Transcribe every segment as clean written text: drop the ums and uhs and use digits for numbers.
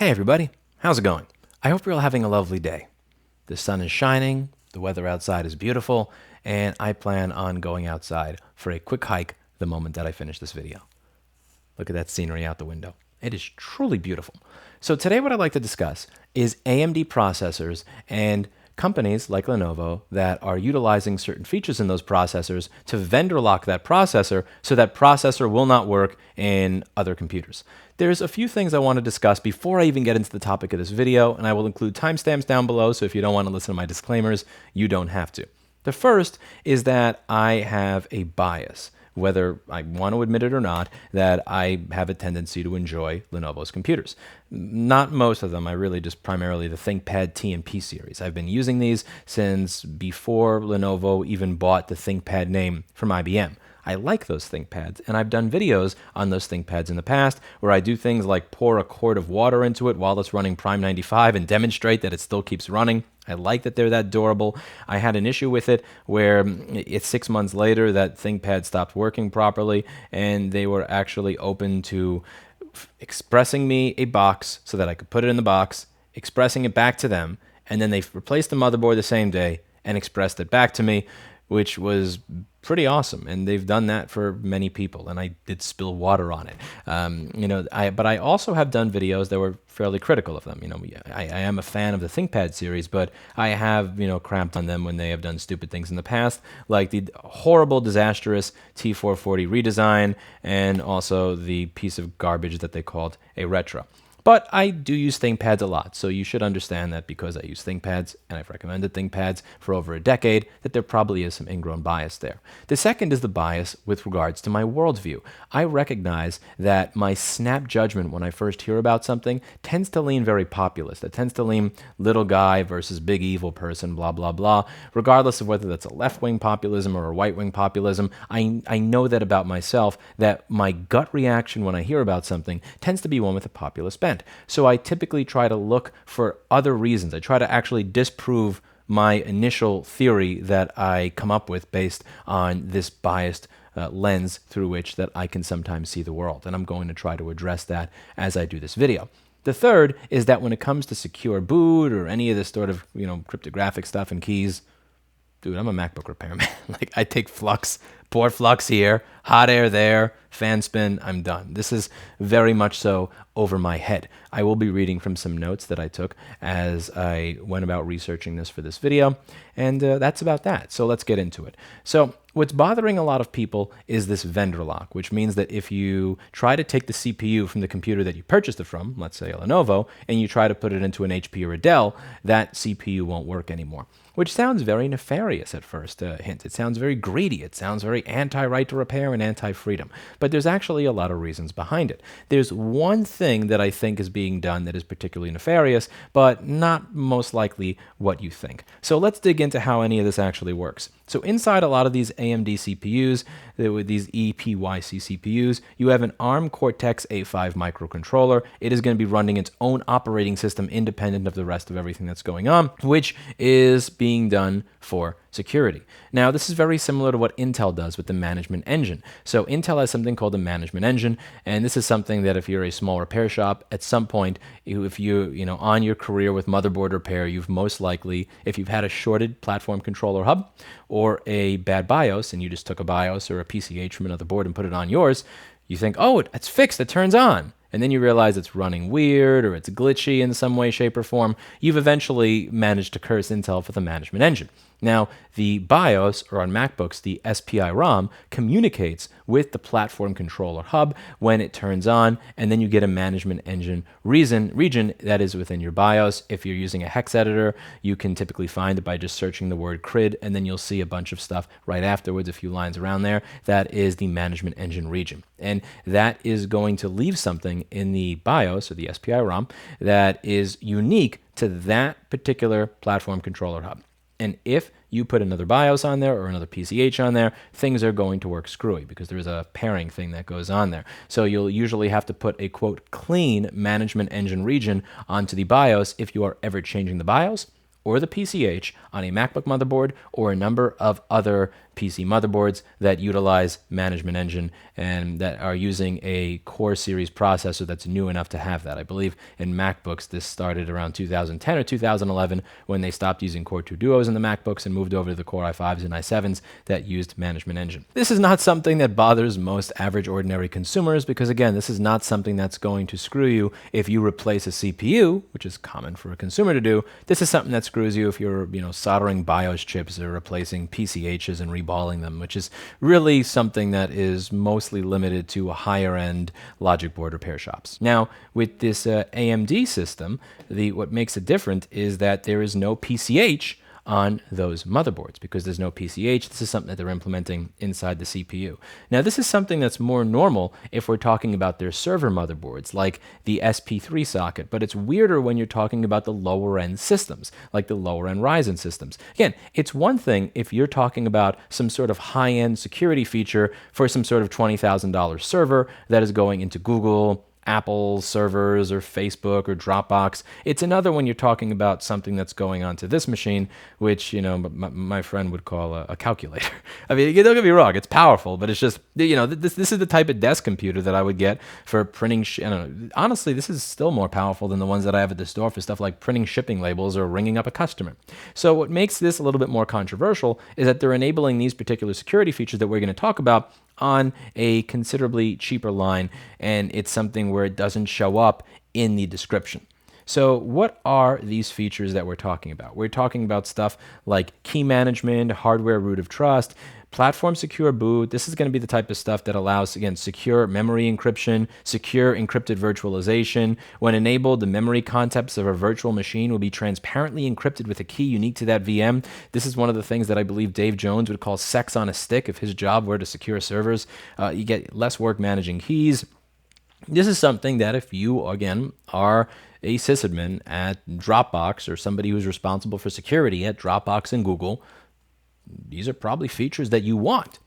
Hey everybody, how's it going? I hope you're all having a lovely day. The sun is shining, the weather outside is beautiful, and I plan on going outside for a quick hike the moment that I finish this video. Look at that scenery out the window. It is truly beautiful. So today what I'd like to discuss is AMD processors and companies like Lenovo that are utilizing certain features in those processors to vendor lock that processor so that processor will not work in other computers. There's a few things I want to discuss before I even get into the topic of this video, and I will include timestamps down below, so if you don't want to listen to my disclaimers, you don't have to. The first is that I have a bias, whether I want to admit it or not, that I have a tendency to enjoy Lenovo's computers. Not most of them. I really just primarily the ThinkPad T and P series. I've been using these since before Lenovo even bought the ThinkPad name from IBM. I like those ThinkPads, and I've done videos on those ThinkPads in the past where I do things like pour a quart of water into it while it's running Prime 95 and demonstrate that it still keeps running. I like that they're that durable. I had an issue with it where it's 6 months later that ThinkPad stopped working properly, and they were actually open to expressing me a box so that I could put it in the box, expressing it back to them, and then they replaced the motherboard the same day and expressed it back to me, which was pretty awesome. And they've done that for many people, and I did spill water on it. But I also have done videos that were fairly critical of them. I am a fan of the ThinkPad series, but I have, cramped on them when they have done stupid things in the past, like the horrible, disastrous T440 redesign, and also the piece of garbage that they called a retro. But I do use ThinkPads a lot, so you should understand that because I use ThinkPads, and I've recommended ThinkPads for over a decade, that there probably is some ingrown bias there. The second is the bias with regards to my worldview. I recognize that my snap judgment when I first hear about something tends to lean very populist. It tends to lean little guy versus big evil person, blah, blah, blah. Regardless of whether that's a left-wing populism or a right-wing populism, I know that about myself, that my gut reaction when I hear about something tends to be one with a populist bent. So I typically try to look for other reasons. I try to actually disprove my initial theory that I come up with based on this biased lens through which that I can sometimes see the world. And I'm going to try to address that as I do this video. The third is that when it comes to secure boot or any of this sort of, cryptographic stuff and keys, dude, I'm a MacBook repairman. Like, I take flux, pour flux here, hot air there, fan spin, I'm done. This is very much so over my head. I will be reading from some notes that I took as I went about researching this for this video, and that's about that. So let's get into it. So what's bothering a lot of people is this vendor lock, which means that if you try to take the CPU from the computer that you purchased it from, let's say a Lenovo, and you try to put it into an HP or a Dell, that CPU won't work anymore. Which sounds very nefarious at first hint. It sounds very greedy. It sounds very anti-right to repair and anti-freedom. But there's actually a lot of reasons behind it. There's one thing that I think is being done that is particularly nefarious, but not most likely what you think. So let's dig into how any of this actually works. So inside a lot of these AMD CPUs, with these EPYC CPUs, you have an ARM Cortex-A5 microcontroller. It is going to be running its own operating system independent of the rest of everything that's going on, which is being done for security. Now, this is very similar to what Intel does with the management engine. So Intel has something called the management engine, and this is something that if you're a small repair shop, at some point, if you on your career with motherboard repair, you've most likely, if you've had a shorted platform controller hub or a bad BIOS, and you just took a BIOS or a PCH from another board and put it on yours, you think, oh, it's fixed, it turns on. And then you realize it's running weird or it's glitchy in some way, shape, or form. You've eventually managed to curse Intel for the management engine. Now, the BIOS, or on MacBooks, the SPI-ROM, communicates with the platform controller hub when it turns on, and then you get a management engine region that is within your BIOS. If you're using a hex editor, you can typically find it by just searching the word CRID, and then you'll see a bunch of stuff right afterwards, a few lines around there. That is the management engine region. And that is going to leave something in the BIOS, or the SPI-ROM, that is unique to that particular platform controller hub. And if you put another BIOS on there or another PCH on there, things are going to work screwy because there's a pairing thing that goes on there. So you'll usually have to put a, quote, clean management engine region onto the BIOS if you are ever changing the BIOS or the PCH on a MacBook motherboard or a number of other PC motherboards that utilize management engine and that are using a Core series processor that's new enough to have that. I believe in MacBooks this started around 2010 or 2011 when they stopped using Core 2 Duos in the MacBooks and moved over to the Core i5s and i7s that used management engine. This is not something that bothers most average ordinary consumers because, again, this is not something that's going to screw you if you replace a CPU, which is common for a consumer to do. This is something that screws you if you're, soldering BIOS chips or replacing PCHs and reballing them, which is really something that is mostly limited to higher end logic board repair shops. Now, with this AMD system, what makes it different is that there is no PCH on those motherboards. Because there's no PCH, this is something that they're implementing inside the CPU. Now, this is something that's more normal if we're talking about their server motherboards, like the SP3 socket, but it's weirder when you're talking about the lower end systems, like the lower end Ryzen systems. Again, it's one thing if you're talking about some sort of high-end security feature for some sort of $20,000 server that is going into Google, Apple servers or Facebook or Dropbox. It's another when you're talking about something that's going onto this machine, which, my friend would call a calculator. I mean, don't get me wrong, it's powerful, but it's just, this is the type of desk computer that I would get for printing. I don't know. Honestly, this is still more powerful than the ones that I have at the store for stuff like printing shipping labels or ringing up a customer. So what makes this a little bit more controversial is that they're enabling these particular security features that we're going to talk about on a considerably cheaper line, and it's something where it doesn't show up in the description. So what are these features that we're talking about? We're talking about stuff like key management, hardware root of trust, platform secure boot. This is going to be the type of stuff that allows, again, secure memory encryption, secure encrypted virtualization. When enabled, the memory contents of a virtual machine will be transparently encrypted with a key unique to that VM. This is one of the things that I believe Dave Jones would call sex on a stick if his job were to secure servers. You get less work managing keys. This is something that if you, again, are a sysadmin at Dropbox or somebody who's responsible for security at Dropbox and Google, these are probably features that you want.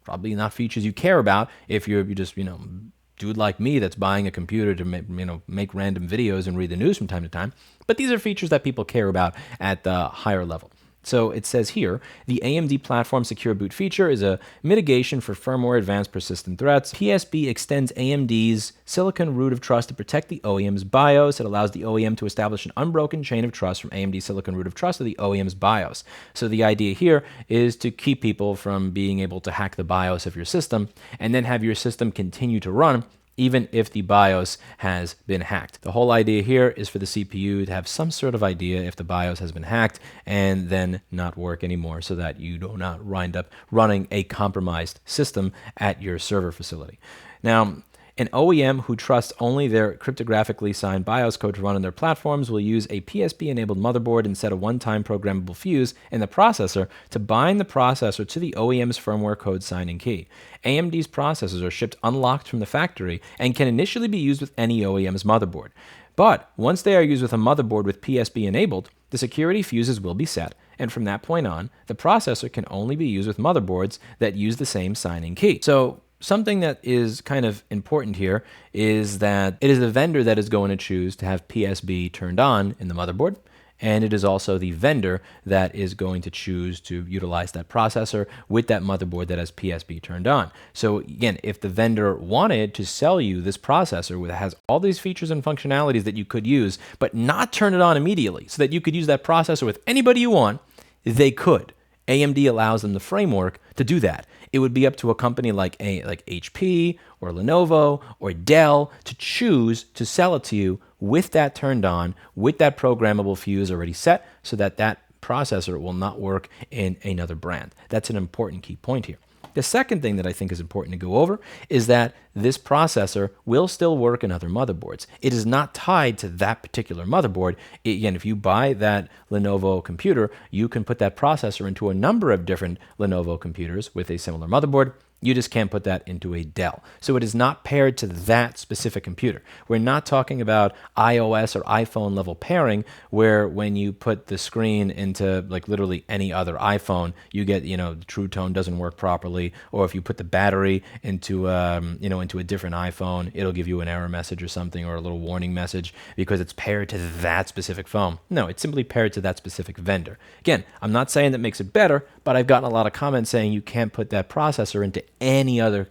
Probably not features you care about if you're just, dude like me that's buying a computer to make random videos and read the news from time to time. But these are features that people care about at the higher level. So it says here, the AMD Platform Secure Boot feature is a mitigation for firmware advanced persistent threats. PSB extends AMD's silicon root of trust to protect the OEM's BIOS. It allows the OEM to establish an unbroken chain of trust from AMD silicon root of trust to the OEM's BIOS. So the idea here is to keep people from being able to hack the BIOS of your system and then have your system continue to run even if the BIOS has been hacked. The whole idea here is for the CPU to have some sort of idea if the BIOS has been hacked and then not work anymore so that you do not wind up running a compromised system at your server facility. Now, an OEM who trusts only their cryptographically signed BIOS code to run on their platforms will use a PSB-enabled motherboard and set a one-time programmable fuse in the processor to bind the processor to the OEM's firmware code signing key. AMD's processors are shipped unlocked from the factory and can initially be used with any OEM's motherboard. But once they are used with a motherboard with PSB enabled, the security fuses will be set, and from that point on, the processor can only be used with motherboards that use the same signing key. So something that is kind of important here is that it is the vendor that is going to choose to have PSB turned on in the motherboard, and it is also the vendor that is going to choose to utilize that processor with that motherboard that has PSB turned on. So again, if the vendor wanted to sell you this processor that has all these features and functionalities that you could use, but not turn it on immediately so that you could use that processor with anybody you want, they could. AMD allows them the framework to do that. It would be up to a company like HP or Lenovo or Dell to choose to sell it to you with that turned on, with that programmable fuse already set, so that that processor will not work in another brand. That's an important key point here. The second thing that I think is important to go over is that this processor will still work in other motherboards. It is not tied to that particular motherboard. Again, if you buy that Lenovo computer, you can put that processor into a number of different Lenovo computers with a similar motherboard, You just can't put that into a Dell. So it is not paired to that specific computer. We're not talking about iOS or iPhone level pairing where when you put the screen into like literally any other iPhone, you get, the True Tone doesn't work properly. Or if you put the battery into, into a different iPhone, it'll give you an error message or something or a little warning message because it's paired to that specific phone. No, it's simply paired to that specific vendor. Again, I'm not saying that makes it better, but I've gotten a lot of comments saying you can't put that processor into any other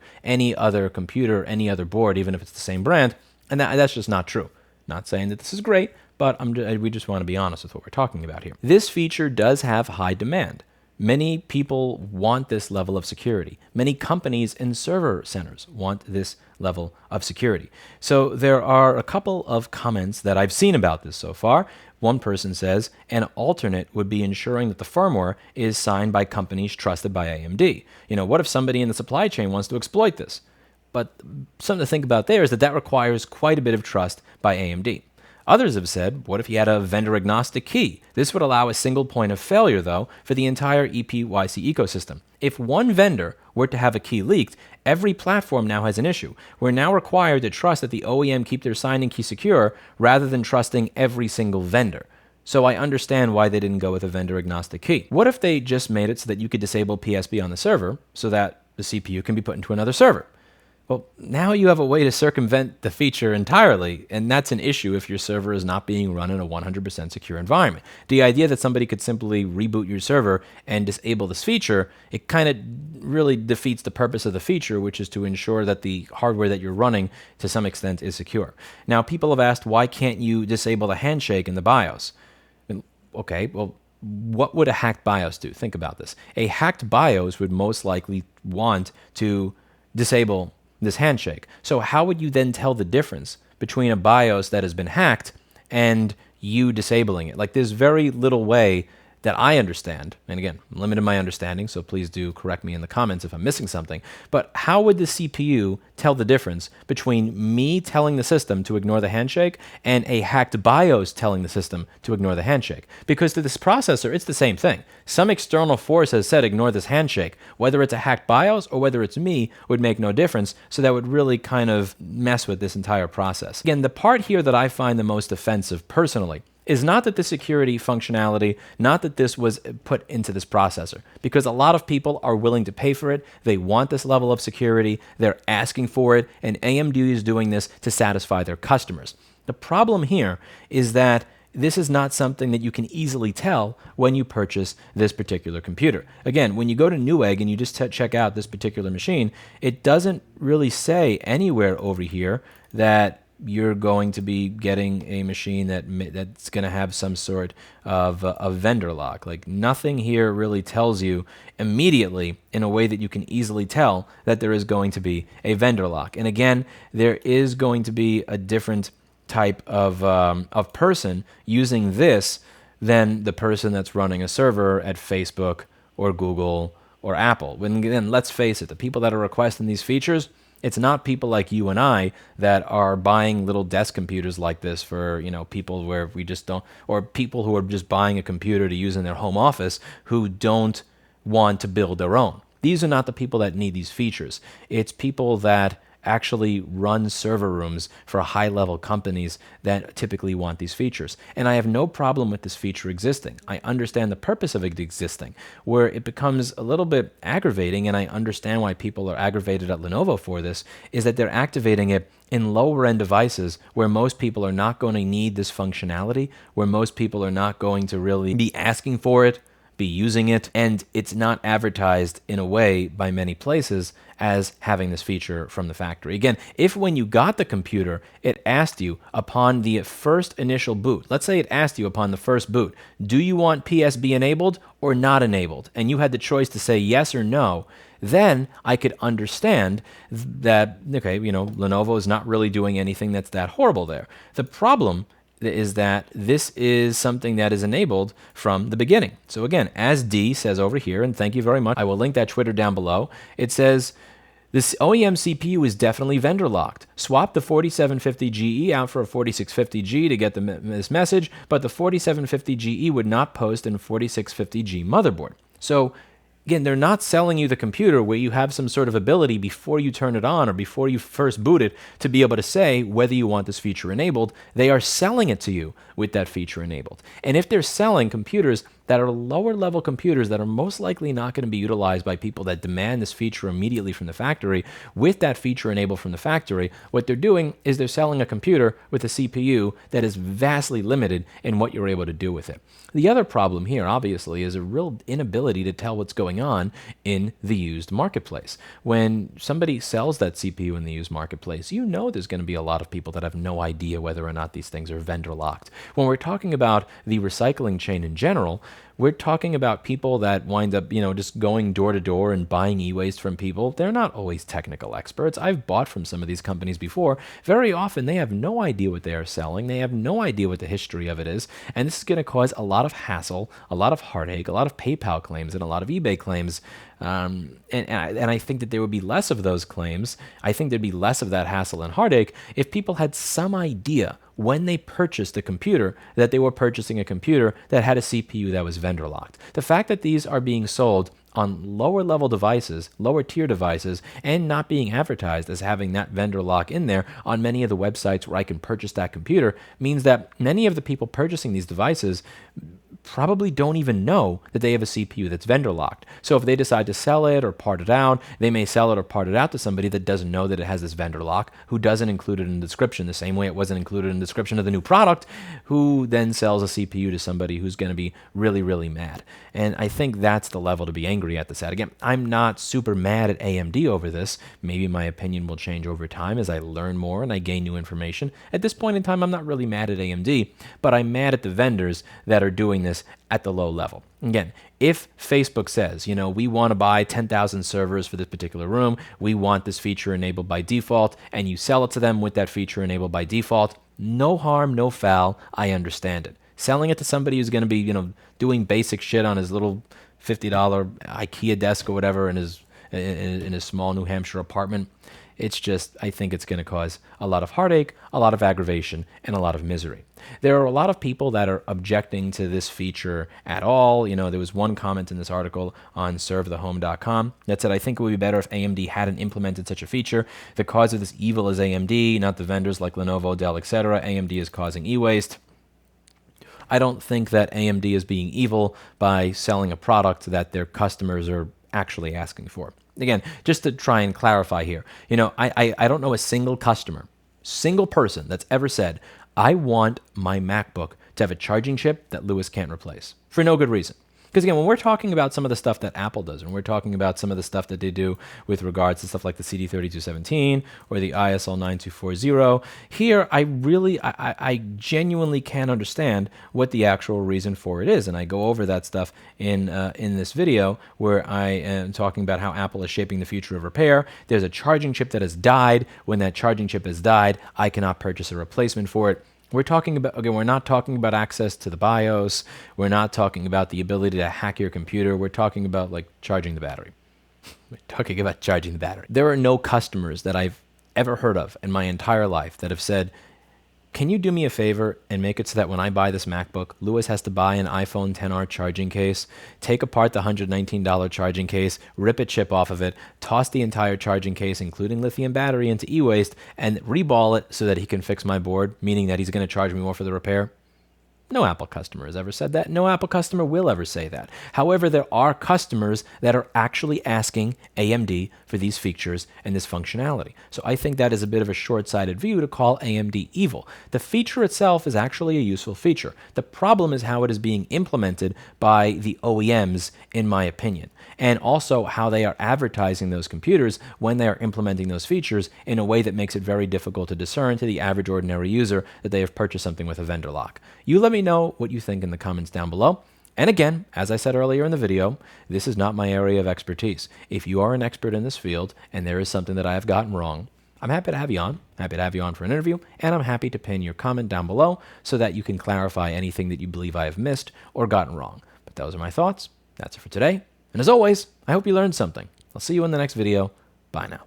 computer, any other board, even if it's the same brand, and that's just not true. Not saying that this is great, but we just want to be honest with what we're talking about here. This feature does have high demand. Many people want this level of security. Many companies and server centers want this level of security. So there are a couple of comments that I've seen about this so far. One person says, an alternate would be ensuring that the firmware is signed by companies trusted by AMD. What if somebody in the supply chain wants to exploit this? But something to think about there is that requires quite a bit of trust by AMD. Others have said, what if you had a vendor-agnostic key? This would allow a single point of failure, though, for the entire EPYC ecosystem. If one vendor were to have a key leaked, every platform now has an issue. We're now required to trust that the OEM keep their signing key secure rather than trusting every single vendor. So I understand why they didn't go with a vendor-agnostic key. What if they just made it so that you could disable PSB on the server so that the CPU can be put into another server? Well, now you have a way to circumvent the feature entirely, and that's an issue if your server is not being run in a 100% secure environment. The idea that somebody could simply reboot your server and disable this feature, it kind of really defeats the purpose of the feature, which is to ensure that the hardware that you're running to some extent is secure. Now, people have asked, why can't you disable the handshake in the BIOS? Okay, well, what would a hacked BIOS do? Think about this. A hacked BIOS would most likely want to disable this handshake. So how would you then tell the difference between a BIOS that has been hacked and you disabling it? Like, there's very little way that I understand, and again, limited my understanding, so please do correct me in the comments if I'm missing something, but how would the CPU tell the difference between me telling the system to ignore the handshake and a hacked BIOS telling the system to ignore the handshake? Because to this processor, it's the same thing. Some external force has said ignore this handshake. Whether it's a hacked BIOS or whether it's me would make no difference, so that would really kind of mess with this entire process. Again, the part here that I find the most offensive personally is not that the security functionality, not that this was put into this processor, because a lot of people are willing to pay for it. They want this level of security. They're asking for it, and AMD is doing this to satisfy their customers. The problem here is that this is not something that you can easily tell when you purchase this particular computer. Again, when you go to Newegg and you just check out this particular machine, it doesn't really say anywhere over here that you're going to be getting a machine that's going to have some sort of a vendor lock. Like, nothing here really tells you immediately in a way that you can easily tell that there is going to be a vendor lock. And again, there is going to be a different type of person using this than the person that's running a server at Facebook or Google or Apple. When then, let's face it, the people that are requesting these features, it's not people like you and I that are buying little desk computers like this for, people where we just don't, or people who are just buying a computer to use in their home office who don't want to build their own. These are not the people that need these features. It's people that actually run server rooms for high-level companies that typically want these features. And I have no problem with this feature existing. I understand the purpose of it existing. Where it becomes a little bit aggravating, and I understand why people are aggravated at Lenovo for this, is that they're activating it in lower-end devices where most people are not going to need this functionality, where most people are not going to really be asking for it, be using it, and it's not advertised in a way by many places as having this feature from the factory. Again, if when you got the computer, it asked you upon the first initial boot, let's say it asked you upon the first boot, do you want PSB enabled or not enabled? And you had the choice to say yes or no, then I could understand that, okay, Lenovo is not really doing anything that's that horrible there. The problem is that this is something that is enabled from the beginning. So again, as D says over here, and thank you very much, I will link that Twitter down below. It says, this OEM CPU is definitely vendor locked. Swap the 4750GE out for a 4650G to get this message, but the 4750GE would not post in 4650G motherboard. So Again, they're not selling you the computer where you have some sort of ability before you turn it on or before you first boot it to be able to say whether you want this feature enabled. They are selling it to you with that feature enabled. And if they're selling computers that are lower level computers that are most likely not going to be utilized by people that demand this feature immediately from the factory, with that feature enabled from the factory, what they're doing is they're selling a computer with a CPU that is vastly limited in what you're able to do with it. The other problem here, obviously, is a real inability to tell what's going on in the used marketplace. When somebody sells that CPU in the used marketplace, you know there's going to be a lot of people that have no idea whether or not these things are vendor locked. When we're talking about the recycling chain in general, we're talking about people that wind up, just going door to door and buying e-waste from people. They're not always technical experts. I've bought from some of these companies before. Very often they have no idea what they are selling. They have no idea what the history of it is. And this is going to cause a lot of hassle, a lot of heartache, a lot of PayPal claims, and a lot of eBay claims. And I think that there would be less of those claims. I think there'd be less of that hassle and heartache if people had some idea when they purchased a computer that they were purchasing a computer that had a CPU that was vendor locked. The fact that these are being sold on lower level devices, lower tier devices, and not being advertised as having that vendor lock in there on many of the websites where I can purchase that computer means that many of the people purchasing these devices probably don't even know that they have a CPU that's vendor locked. So if they decide to sell it or part it out, they may sell it or part it out to somebody that doesn't know that it has this vendor lock, who doesn't include it in the description the same way it wasn't included in the description of the new product, who then sells a CPU to somebody who's going to be really, really mad. And I think that's the level to be angry at this at. Again, I'm not super mad at AMD over this. Maybe my opinion will change over time as I learn more and I gain new information. At this point in time, I'm not really mad at AMD, but I'm mad at the vendors that are doing this at the low level. Again, if Facebook says, we want to buy 10,000 servers for this particular room, we want this feature enabled by default, and you sell it to them with that feature enabled by default, no harm, no foul, I understand it. Selling it to somebody who's going to be, doing basic shit on his little $50 IKEA desk or whatever in his small New Hampshire apartment, it's just, I think it's going to cause a lot of heartache, a lot of aggravation, and a lot of misery. There are a lot of people that are objecting to this feature at all. There was one comment in this article on servethehome.com that said, I think it would be better if AMD hadn't implemented such a feature. The cause of this evil is AMD, not the vendors like Lenovo, Dell, etc. AMD is causing e-waste. I don't think that AMD is being evil by selling a product that their customers are actually asking for. Again, just to try and clarify here, I don't know a single customer, single person that's ever said, I want my MacBook to have a charging chip that Lewis can't replace for no good reason. Because again, when we're talking about some of the stuff that Apple does, when we're talking about some of the stuff that they do with regards to stuff like the CD3217 or the ISL 9240, here I genuinely can't understand what the actual reason for it is. And I go over that stuff in this video where I am talking about how Apple is shaping the future of repair. There's a charging chip that has died. When that charging chip has died, I cannot purchase a replacement for it. We're talking about, again, we're not talking about access to the BIOS. We're not talking about the ability to hack your computer. We're talking about charging the battery. We're talking about charging the battery. There are no customers that I've ever heard of in my entire life that have said, can you do me a favor and make it so that when I buy this MacBook, Lewis has to buy an iPhone XR charging case, take apart the $119 charging case, rip a chip off of it, toss the entire charging case, including lithium battery, into e-waste, and reball it so that he can fix my board, meaning that he's going to charge me more for the repair? No Apple customer has ever said that. No Apple customer will ever say that. However, there are customers that are actually asking AMD for these features and this functionality. So I think that is a bit of a short-sighted view to call AMD evil. The feature itself is actually a useful feature. The problem is how it is being implemented by the OEMs, in my opinion, and also how they are advertising those computers when they are implementing those features in a way that makes it very difficult to discern to the average ordinary user that they have purchased something with a vendor lock. You let me know what you think in the comments down below. And again, as I said earlier in the video, this is not my area of expertise. If you are an expert in this field and there is something that I have gotten wrong, I'm happy to have you on. Happy to have you on for an interview, and I'm happy to pin your comment down below so that you can clarify anything that you believe I have missed or gotten wrong. But those are my thoughts. That's it for today. And as always, I hope you learned something. I'll see you in the next video. Bye now.